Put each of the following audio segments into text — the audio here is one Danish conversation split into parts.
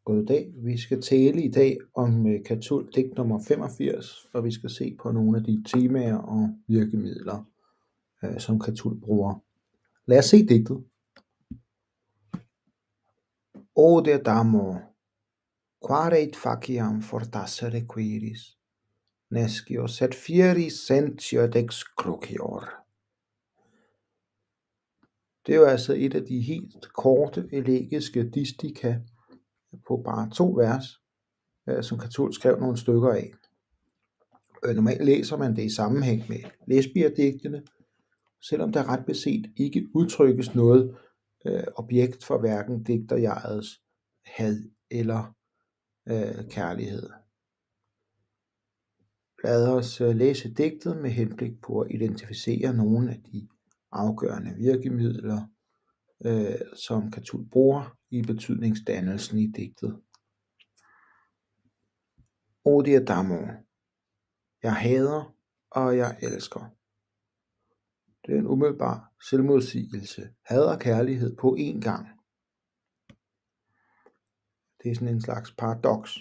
Goddag. Vi skal tale i dag om Catull digt nummer 85, og vi skal se på nogle af de temaer og virkemidler, som Catull bruger. Lad os se digtet. Ode d'amor, quareit faciam fortasse requiris, nescios et fieris sentiot excrucior. Det er jo altså et af de helt korte elegiske distika på bare 2 vers, som Catull skrev nogle stykker af. Normalt læser man det i sammenhæng med Lesbia-digtene, selvom der ret beset ikke udtrykkes noget objekt for hverken digterjegets had eller kærlighed. Lad os læse digtet med henblik på at identificere nogle af de afgørende virkemidler, som Catull bruger i betydningsdannelsen i digtet. Ode d'amor. Jeg hader, og jeg elsker. Det er en umiddelbar selvmodsigelse. Had og kærlighed på én gang. Det er sådan en slags paradoks.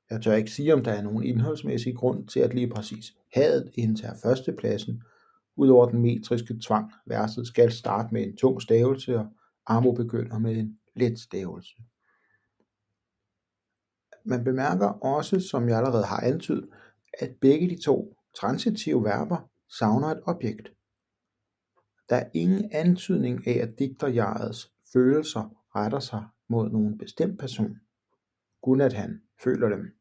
Jeg tør ikke sige, om der er nogen indholdsmæssig grund til, at lige præcis hadet indtager førstepladsen. Udover den metriske tvang, verset skal starte med en tung stavelse, og amo begynder med en let stavelse. Man bemærker også, som jeg allerede har antydet, at begge de to transitive verber savner et objekt. Der er ingen antydning af, at digterjegets følelser retter sig mod nogen bestemt person, kun at han føler dem.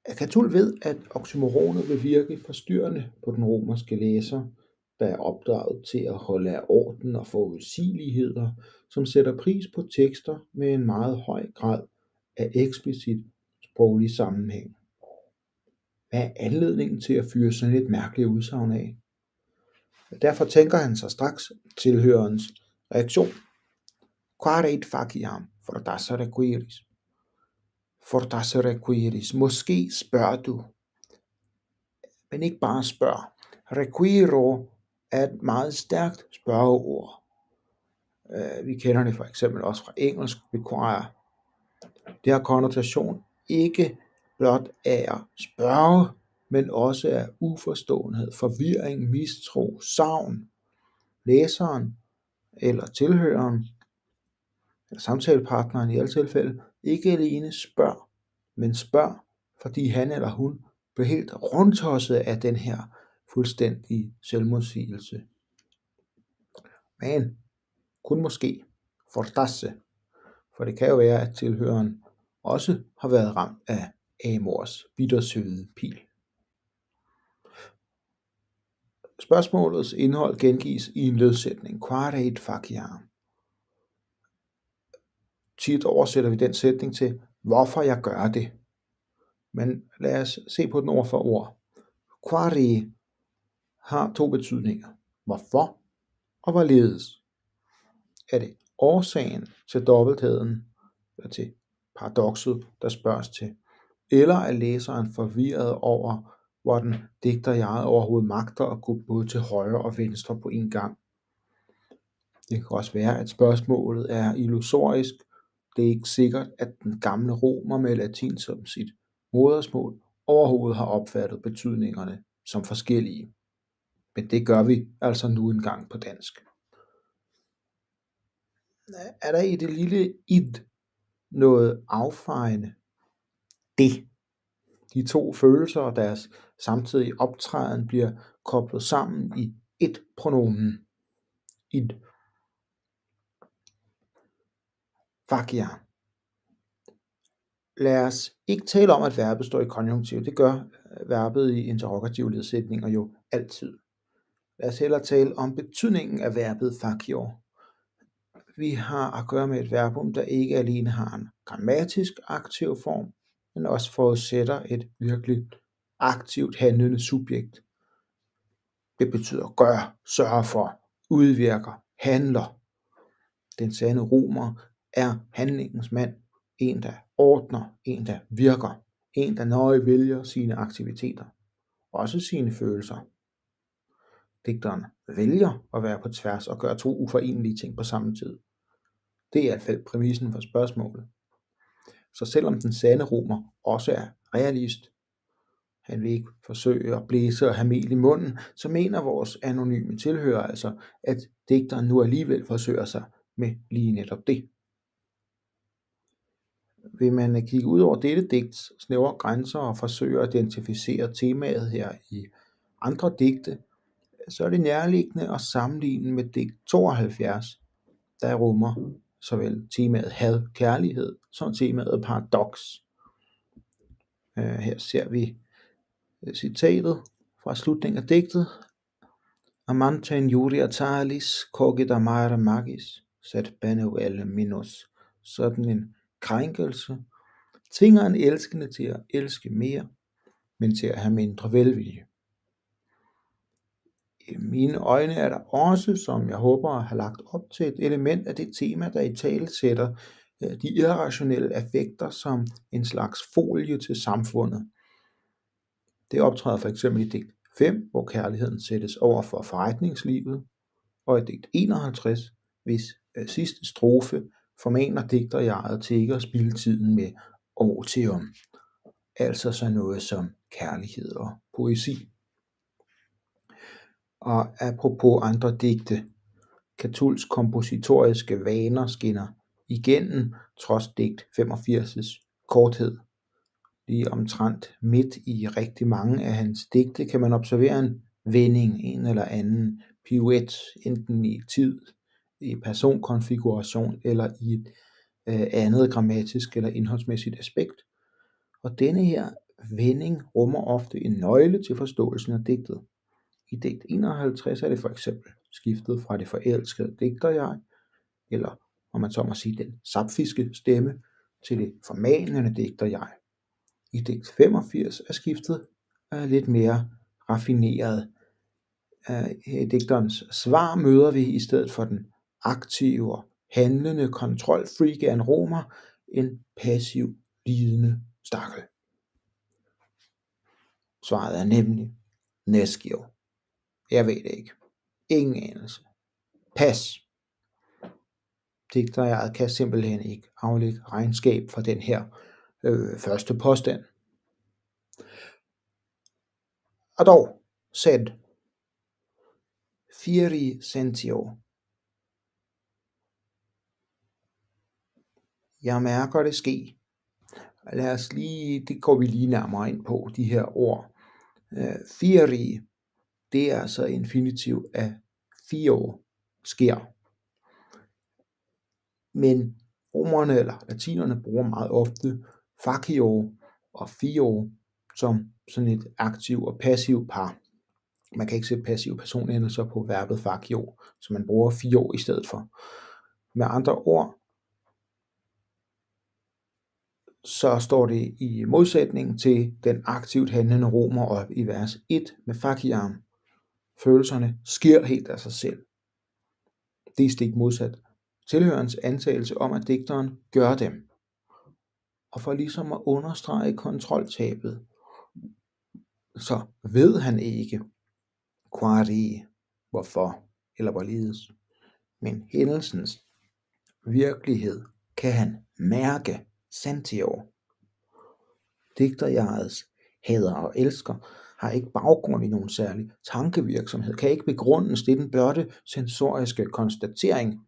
Catull ved, at oxymoronet vil virke forstyrrende på den romerske læser, der er opdraget til at holde af orden og forudsigeligheder, som sætter pris på tekster med en meget høj grad af eksplicit sproglig sammenhæng. Hvad er anledningen til at fyre sådan et mærkeligt udsagn af? Derfor tænker han sig straks tilhørens reaktion. Quareit faciam fortasse requiris. Fortasse requiris. Måske spørger du, men ikke bare spørg. Requiro er et meget stærkt spørgeord. Vi kender det for eksempel også fra engelsk require. Det har konnotation ikke blot af at spørge, men også af uforståenhed, forvirring, mistro, savn. Læseren eller tilhøreren, eller samtalepartneren i alle tilfælde, ikke alene spørg, men spørg, fordi han eller hun bliver helt rundtosset af den her fuldstændige selvmodsigelse. Men kun måske fortasse, for det kan jo være, at tilhøreren også har været ramt af amors bittersøde pil. Spørgsmålets indhold gengives i en ledsætning. Quareit faciam. Tit oversætter vi den sætning til, hvorfor jeg gør det. Men lad os se på den ord for ord. Quare har 2 betydninger. Hvorfor og hvorledes. Er det årsagen til dobbeltheden, eller til paradokset, der spørges til, eller er læseren forvirret over, hvordan digterjeget overhovedet magter at gå både til højre og venstre på en gang. Det kan også være, at spørgsmålet er illusorisk. Det er ikke sikkert, at den gamle romer med latin som sit modersmål overhovedet har opfattet betydningerne som forskellige. Men det gør vi altså nu engang på dansk. Er der i det lille id noget affejende? Det. De 2 følelser og deres samtidige optræden bliver koblet sammen i et pronomen. Id. Facia. Lad os ikke tale om, at verbet står i konjunktiv. Det gør verbet i interrogative ledsætninger jo altid. Lad os hellere tale om betydningen af verbet facior. Vi har at gøre med et verbum, der ikke alene har en grammatisk aktiv form, men også forudsætter et virkelig aktivt handlende subjekt. Det betyder gør, sørger for, udvirker, handler. Den sande romer er handlingens mand, en der ordner, en der virker, en der nøje vælger sine aktiviteter, også sine følelser. Digteren vælger at være på tværs og gøre 2 uforenelige ting på samme tid. Det er i hvert fald præmissen for spørgsmålet. Så selvom den sande romer også er realist, han vil ikke forsøge at blæse og have mel i munden, så mener vores anonyme tilhører altså, at digteren nu alligevel forsøger sig med lige netop det. Vil man kigge ud over dette digts snævre grænser og forsøge at identificere temaet her i andre digte, så er det nærliggende at sammenligne med digt 72, der rummer såvel temaet had, kærlighed, som temaet paradoks. Her ser vi citatet fra slutningen af digtet. Amante injuria talis, cogit amare magis, sed bene vel minus. Sådan en krænkelse tvinger en elskende til at elske mere, men til at have mindre velvilje. I mine øjne er der også, som jeg håber at have lagt op til, et element af det tema, der i tale sætter de irrationelle affekter som en slags folie til samfundet. Det optræder for eksempel i digt 5, hvor kærligheden sættes over for forretningslivet, og i digt 51, hvis sidste strofe formaner digterjeget til ikke at spilde tiden med otium, altså så noget som kærlighed og poesi. Og apropos andre digte, Catulls kompositoriske vaner skinner igennem trods digt 85's korthed. Lige omtrent midt i rigtig mange af hans digte kan man observere en vending, en eller anden pirouette, enten i tid, i personkonfiguration eller i et andet grammatisk eller indholdsmæssigt aspekt. Og denne her vending rummer ofte en nøgle til forståelsen af digtet. I digt 51 er det for eksempel skiftet fra det forelskede digterjeg, eller om man så må sige den sapfiske stemme, til det formanende digterjeg. I digt 85 er skiftet lidt mere raffineret. I digterens svar møder vi i stedet for den aktive og handlende kontrolfreak af en romer en passiv, lidende stakkel. Svaret er nemlig Nescio. Jeg ved det ikke. Ingen anelse. Pas. Digterjeget kan simpelthen ikke aflægge regnskab for den her første påstand. Og dog, sed fieri sentio. Jeg mærker det ske. Det går vi lige nærmere ind på, de her ord. Fieri, det er altså infinitiv af fio, sker. Men romerne eller latinerne bruger meget ofte facio og fio som sådan et aktiv og passiv par. Man kan ikke sætte passive personendelser på verbet facio, så man bruger fio i stedet for. Med andre ord, så står det i modsætning til den aktivt handlende romer op i vers 1 med faciam. Følelserne sker helt af sig selv. Det er stik modsat tilhørens antagelse om, at digteren gør dem. Og for ligesom at understrege kontroltabet, så ved han ikke, quari, hvorfor eller hvorledes. Men hændelsens virkelighed kan han mærke, sentio. Digterjegets hader og elsker har ikke baggrund i nogen særlig tankevirksomhed, kan ikke begrundes. Det er den bløtte sensoriske konstatering,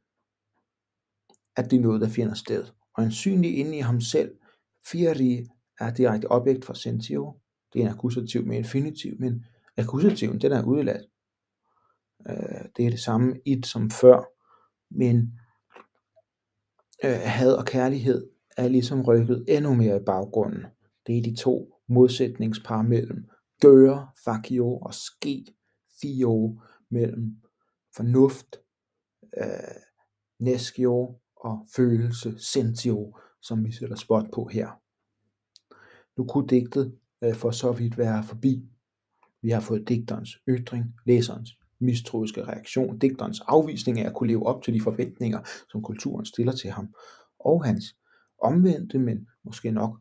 at det er noget, der finder sted. Og ansynlig inde i ham selv, fieri er direkte objekt for sentio. Det er en akkusativ med infinitiv, men akkusativen, den er udeladt. Det er det samme it som før, men had og kærlighed er ligesom rykket endnu mere i baggrunden. Det er de to modsætningspar mellem gøre, facio og ske, fio, mellem fornuft, nescio og følelse, sentio, som vi sætter spot på her. Nu kunne digtet for så vidt være forbi. Vi har fået digterens ytring, læserens mistroiske reaktion, digterens afvisning af at kunne leve op til de forventninger, som kulturen stiller til ham, og hans omvendte, men måske nok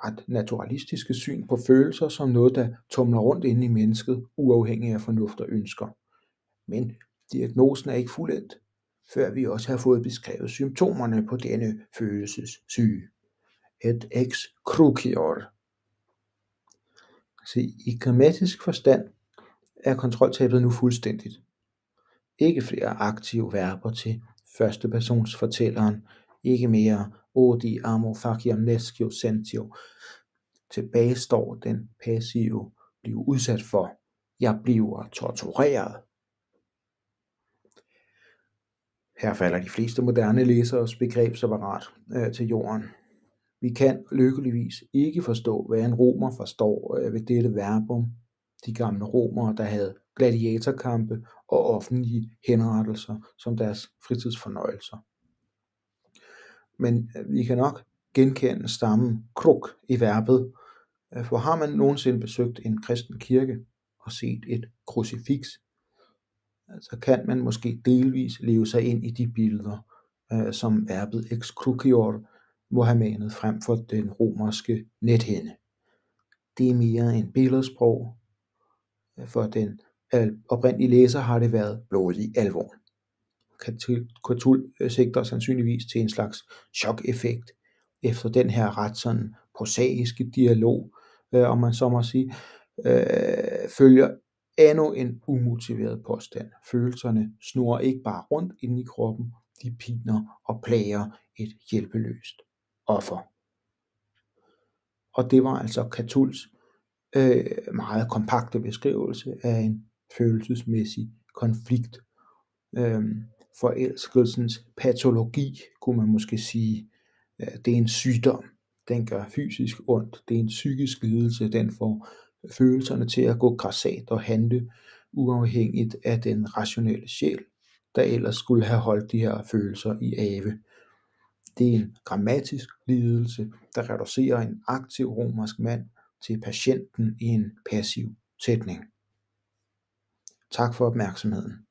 ret naturalistiske syn på følelser som noget, der tumler rundt inde i mennesket, uafhængig af fornuft og ønsker. Men diagnosen er ikke fuldendt. før vi også har fået beskrevet symptomerne på denne følelsessyge. Et ex crucior. Så i grammatisk forstand er kontroltabet nu fuldstændigt. Ikke flere aktive verber til førstepersonsfortælleren, ikke mere odi amo faciam nescio sentio. Tilbage står den passive blive udsat for. Jeg bliver tortureret. Her falder de fleste moderne læseres begrebsapparat til jorden. Vi kan lykkeligvis ikke forstå, hvad en romer forstår ved dette verbum. De gamle romere, der havde gladiatorkampe og offentlige henrettelser som deres fritidsfornøjelser. Men vi kan nok genkende stammen kruk i verbet, for har man nogensinde besøgt en kristen kirke og set et krucifiks, så kan man måske delvis leve sig ind i de billeder, som verbet ex crucior må have manet frem for den romerske nethinde. Det er mere en billedsprog. For den oprindelige læser har det været blodig alvor. Catull sigter sandsynligvis til en slags chok-effekt efter den her ret sådan prosaiske dialog, om man så må sige, følger endnu en umotiveret påstand. Følelserne snurrer ikke bare rundt inde i kroppen, de piner og plager et hjælpeløst offer. Og det var altså Catulls meget kompakte beskrivelse af en følelsesmæssig konflikt. Forelskelsens patologi, kunne man måske sige. Det er en sygdom. Den gør fysisk ondt. Det er en psykisk lidelse. Den får følelserne til at gå grassat og handle uafhængigt af den rationelle sjæl, der ellers skulle have holdt de her følelser i ave. Det er en grammatisk lidelse, der reducerer en aktiv romersk mand til patienten i en passiv sætning. Tak for opmærksomheden.